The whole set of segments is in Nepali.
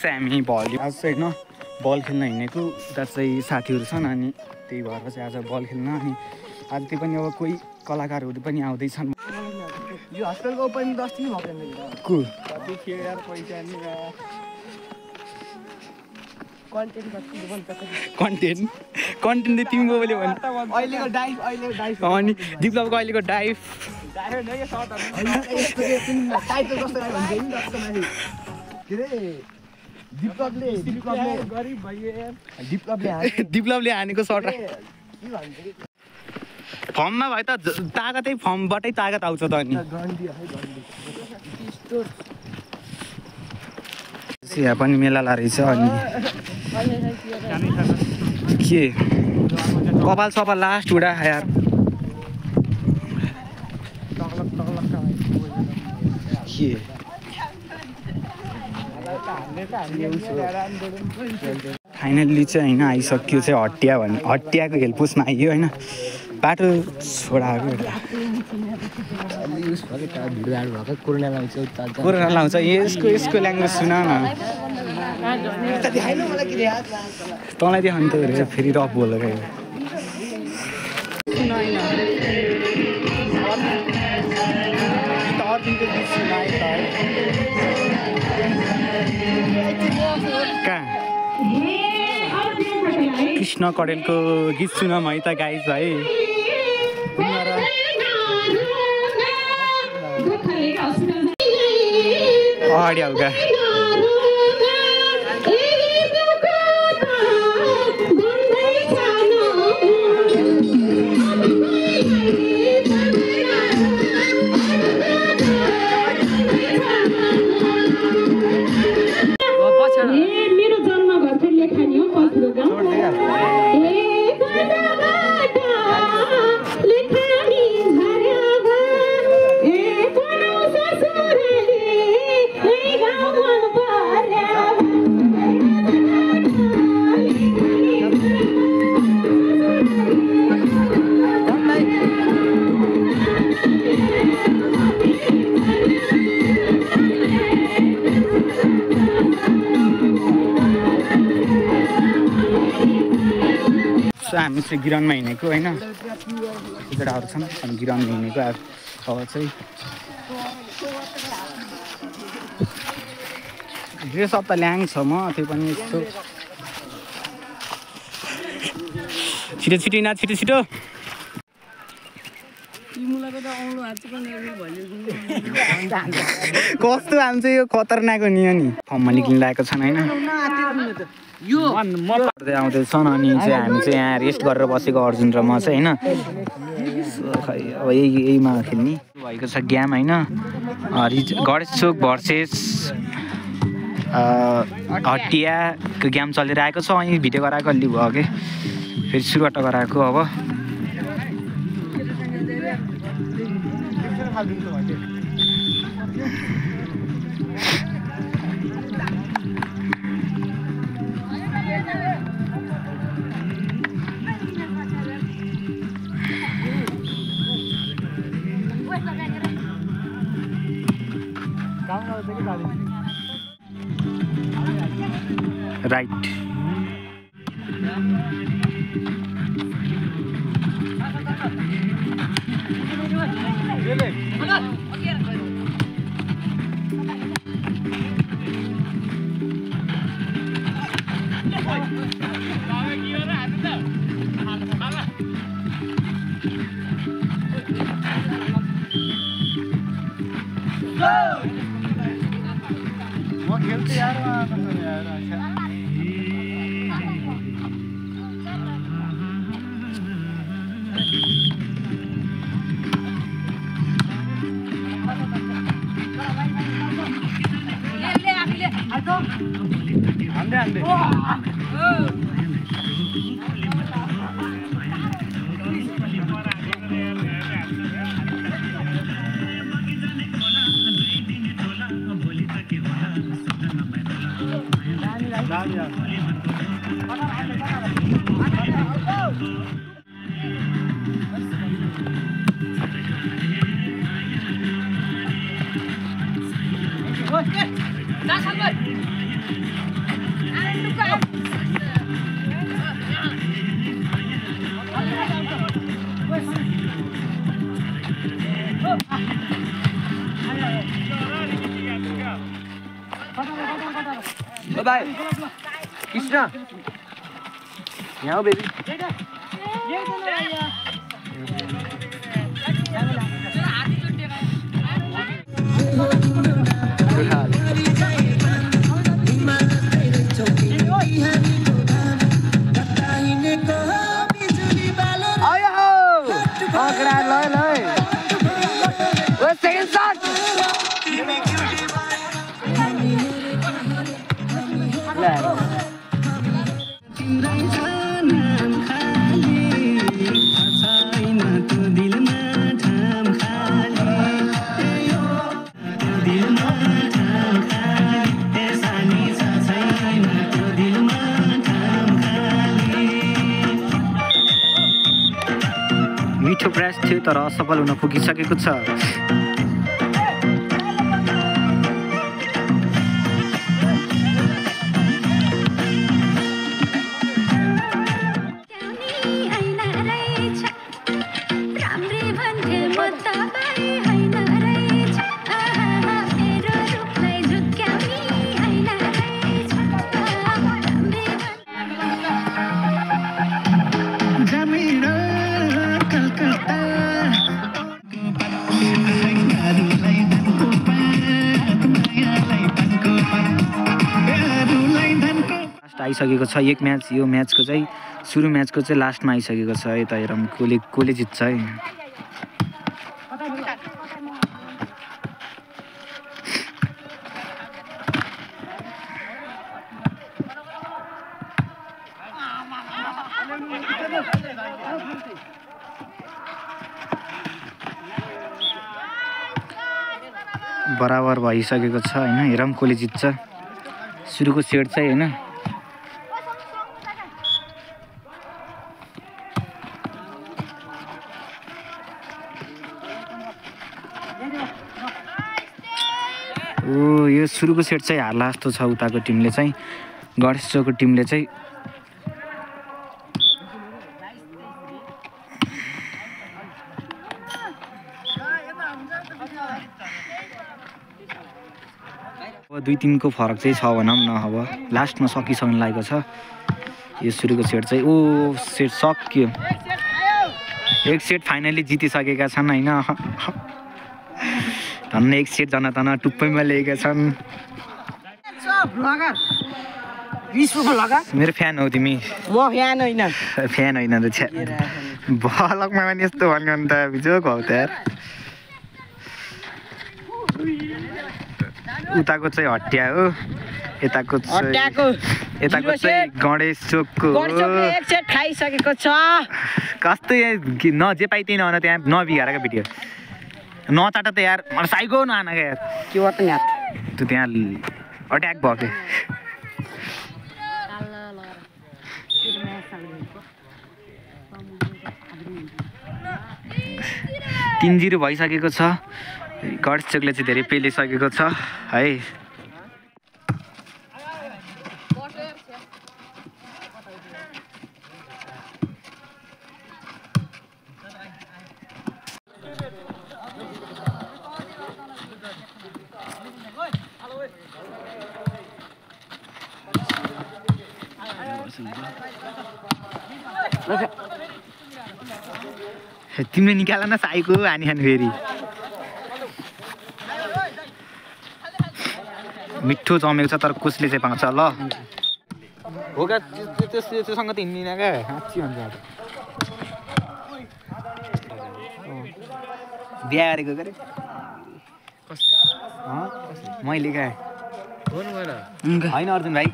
हामी भल्यो आज चाहिँ होइन बल खेल्न हिँडेको उता चाहिँ साथीहरू छन् अनि त्यही भएर चाहिँ आज बल खेल्न अनि आज त्यो पनि अब कोही कलाकारहरू पनि आउँदैछन् यो हस्पिटलको ओपनिङ 10 दिन भएको को कति थियो यार पैसा नि कन्टेन्ट कन्टेन्ट त तिमीको बोल्यो भने अहिलेको डाइभ अनि विप्लवको अहिलेको डाइभ टाइटल कस्तो लाग्यो भने नि जस्तो माथि के रे विप्लवले हानेको सर्ट फर्ममा भयो त तागतै फर्मबाटै तागत आउँछ त अनि यहाँ पनि मेला रहेछ अनि के कपाल सपाल लास्ट उडा यार के फाइनल्ली चाहिँ होइन आइसक्यो चाहिँ हटियाको हेल्पुसमा आइयो होइन बाटो छोडाएको कोरोना लाउँछ यसको ल्याङ्ग्वेज सुन न तँलाई देखाउनु त फेरि रफ बोलेको कृष्ण कडेलको गीत सुनौँ है त गाइज है अगाडि आउगा मेरो जन्म घरको लेखानी हो पछिल्लो गाउँ हामी चाहिँ गिराउनमा हिँडेको होइन केटाहरू छन् अनि गिराउनमा हिँडेको अब चाहिँ ड्रेसअप त ल्याङ छ म त्यो पनि यस्तो छिटो न छिटो कस्तो हान्छ यो खतरनाक हो नि अनि फर्ममा निक्लिनु लागेको छन् होइन आउँदैछन् अनि चाहिँ हामी चाहिँ यहाँ रेस्ट गरेर बसेको अर्जुन र म चाहिँ होइन खै अब यहीमा खेल्ने भएको छ गेम होइन गणेश चोक भर्सेस हटियाको गेम चलिरहेको छ अनि भिडियो गराएको अलि भयो कि फेरि सुरुवात गराएको अब राइट म खेल्छु यार ओ भाइ कृष्ण यहाँ बेबी मिठो प्रयास थियो तर असफल हुन पुगिसकेको छ। आइसकेको छ एक म्याच, यो म्याचको चाहिँ सुरु म्याचको चाहिँ लास्टमा आइसकेको छ। यता हेरौँ कोले जित्छ है। बराबर भइसकेको छ होइन। हेरौँ कोले जित्छ। सुरुको सेट चाहिँ होइन यो सुरुको सेट चाहिँ हार्ला जस्तो छ उताको टिमले चाहिँ। गणेश चोकको टिमले चाहिँ अब 2-3 को फरक चाहिँ छ भनौँ न। अब लास्टमा सकिसक्नु लागेको छ यो सुरुको सेट चाहिँ। ओ सेट सक्यो, एक सेट फाइनली जितिसकेका छन् होइन। धन्न एक सेट जनातन टुप्पैमा लिएका छन्। मेरो फ्यान हौ तिमी? म फ्यान होइन। फ्यान होइन रहेछ भलकमा पनि यस्तो भन्यो भने त बिजोक हौ त यार। उताको चाहिँ हट्या हो, यताको चाहिँ गणेश चोकको एक सेट खाइसकेको छ। कस्तो नजे पाइ त्यही नहुन त्यहाँ नबिगारेको भिडियो नचाट त यार। मलाई साइको नआना क्या यार। के हो त यहाँ त्यो त्यहाँ अट्याक भयो के। 3-0 भइसकेको छ। गणेश चोकले चाहिँ धेरै पेलिसकेको छ है। तिमीले निकाल न साईको हानी खानु फेरि। मिठो जमेको छ तर कसले चाहिँ पाउँछ ल। हो क्या त्योसँग त हिँड्दिनँ क्या साँच्ची भन्छ। बिहा गरेको गरे मैले क्या होइन अर्जुन भाइ।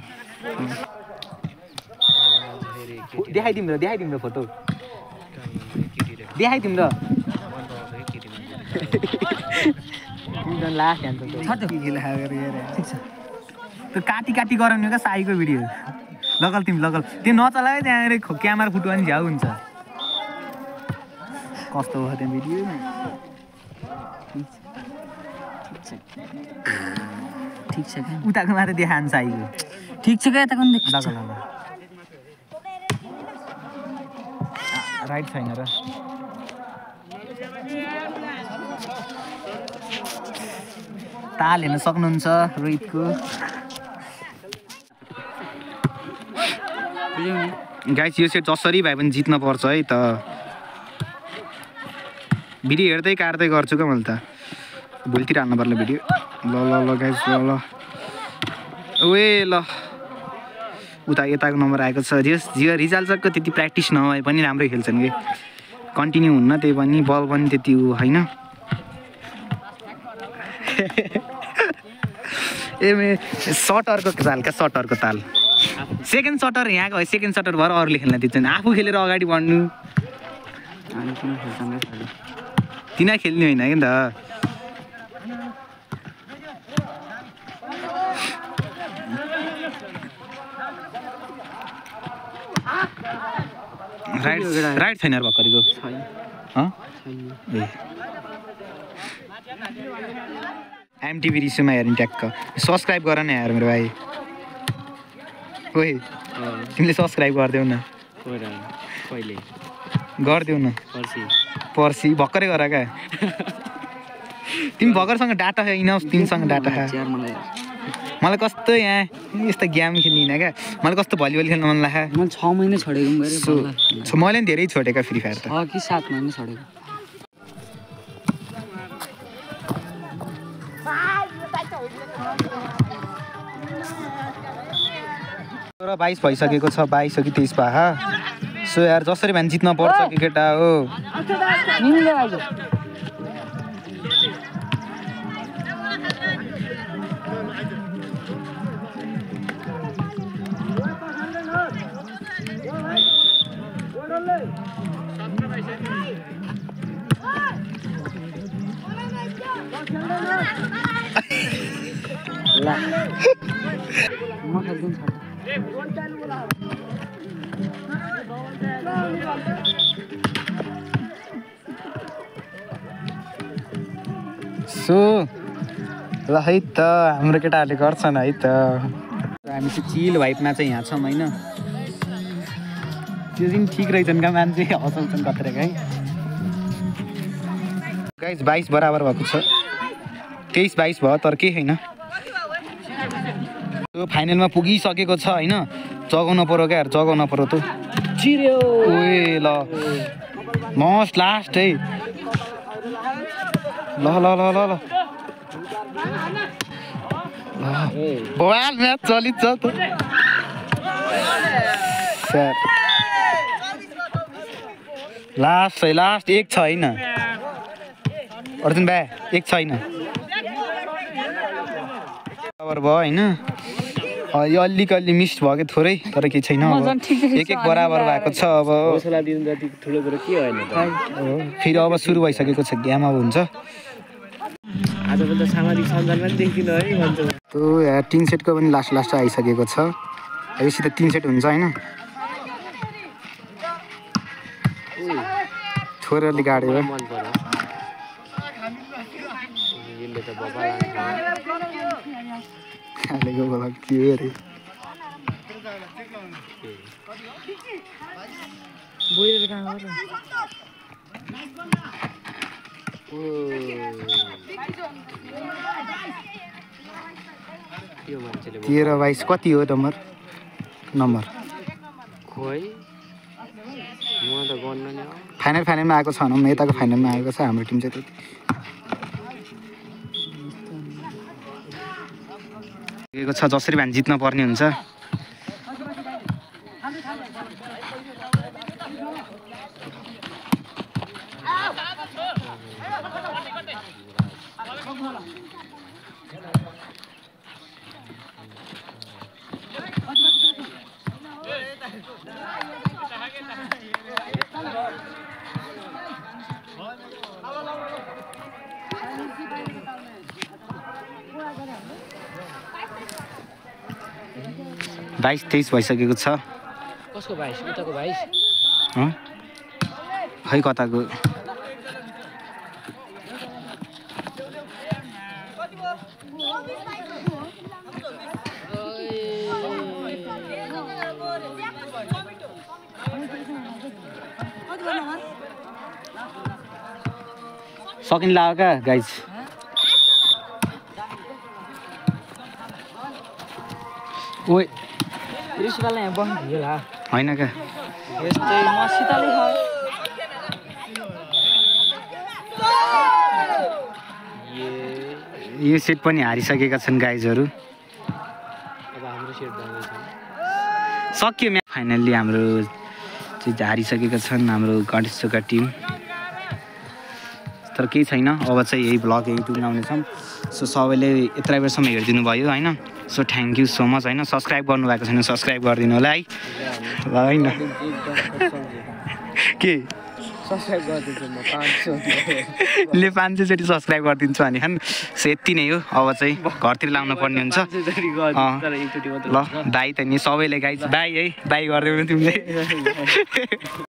देखाइदिउँ र फोटो देखाइदिउँ र। लास्ट त्यो काटी गराउने क्या साईको भिडियो। लगल त्यो नचलायो त्यहाँ क्यामेरा फुट्यो भने झ्याउ हुन्छ। कस्तो भयो त्यो भिडियो। ठिक छ क्या उताको मात्रै देखान्छ साईको। ठिक छ क्या यताको नि देख्छ। ल राइट छैन र। ताल हेर्न सक्नुहुन्छ रोहितको। गाइस यो सेट जसरी भए पनि जित्न पर्छ है त भिडियो हेर्दै काट्दै गर्छु क्या मैले त भोलितिर हाल्नु पर्ला भिडियो ल ल ल गाइस ल ल ओए ल उता यताको नम्बर आएको छ जियो रिजाल्सको त्यति प्र्याक्टिस नभए पनि राम्रै खेल्छन् कि कन्टिन्यू हुन्न त्यही पनि बल पनि त्यति होइन ए सटरको ताल क्या सटरको ताल सेकेन्ड सटर यहाँको है सेकेन्ड सटर भएर अरूले खेल्न दिन्छन् आफू खेलेर अगाडि बढ्नु तिनीहरू खेल्ने होइन कि त राइट छैन भर्खरको एमटिभी रिसुमा हेर्ने ट्याक्क सब्सक्राइब गर न यार मेरो भाइ ओए तिमीले सब्सक्राइब गरिदेऊ न कहिले गरिदेऊ न पर्सि भर्खरै गर क्या तिमी भर्खरसँग डाटा छैन तिमीसँग डाटा मलाई कस्तो यहाँ यस्तो गेम खेल्दिनँ क्या मलाई कस्तो भलिबल खेल्न मन लाग्यो मैले 6 महिना छोडेको मैले पनि धेरै छोडेँ फ्री फायर त 6 कि 7 महिना छोडेको र 22 भइसकेको छ 22 हो कि 23 भए सो यार जसरी भए जित्न पर्छ कि केटा हो सो ल है त हाम्रो केटाहरूले गर्छन् है त हामी चाहिँ चिल भाइपमा चाहिँ यहाँ छौँ होइन त्यो चाहिँ ठिक रहेछन् क्या मान्छे हँसाउँछन् कत्रेक है गाइस 22 बराबर भएको छ 23-22 भयो तर केही छैन त्यो फाइनलमा पुगिसकेको छ होइन जगाउन पर्यो क्या जगाउन पर्यो त चिर्यो ओए ल मस्ट लास्ट है ल ल ल ल ल बवाल म्याच चलिन्छ त लास्ट है लास्ट एक छ होइन अर्जुन भाइ एक छैन बराबर भयो होइन यो अलिकति मिस भयो कि थोरै तर केही छैन एक बराबर भएको छ अब फेरि अब सुरु भइसकेको छ गेम अब हुन्छ त्यो यहाँ 3 सेटको पनि लास्ट आइसकेको छ यसि त 3 सेट हुन्छ होइन छोराले गाड्यो के अरे तेह्र 22 कति हो नम्बर फाइनलमा आएको छ भनौँ न यताको फाइनलमा आएको छ हाम्रो टिम चाहिँ त्यति छ जसरी भए जित्न पर्ने हुन्छ बाइस 23 भइसकेको छ कसको 22 उताको 22 खै कताको सकिन लाग्यो क्या गाइज ओए रिसवाला यहाँ बस्नु थियो होला होइन क्या यस्तै मसिताले खायो यो सेट पनि हारिसकेका छन् गाइजहरू अब हाम्रो सेट जाँदैछ सक्यो म्याच फाइनल्ली हाम्रो चाहिँ हारिसकेका छन् हाम्रो गणेशका टिम तर केही छैन अब चाहिँ यही भ्लग यही टुङ्गाउनेछौँ सो सबैले यत्रो बेरसम्म हेरिदिनु भयो होइन so thank you so much होइन सब्सक्राइब गर्नुभएको छैन सब्सक्राइब गरिदिनु होला है ल होइन के सब्सक्राइब गरिदिन्छु म 500 ले 500 चोटि सब्सक्राइब गरिदिन्छु भने खान सो यति नै हो अब चाहिँ घरतिर लाउनु पर्ने हुन्छ ल बाई त नि सबैले गाइज बाई है बाई गरिदेऊ न तिमीले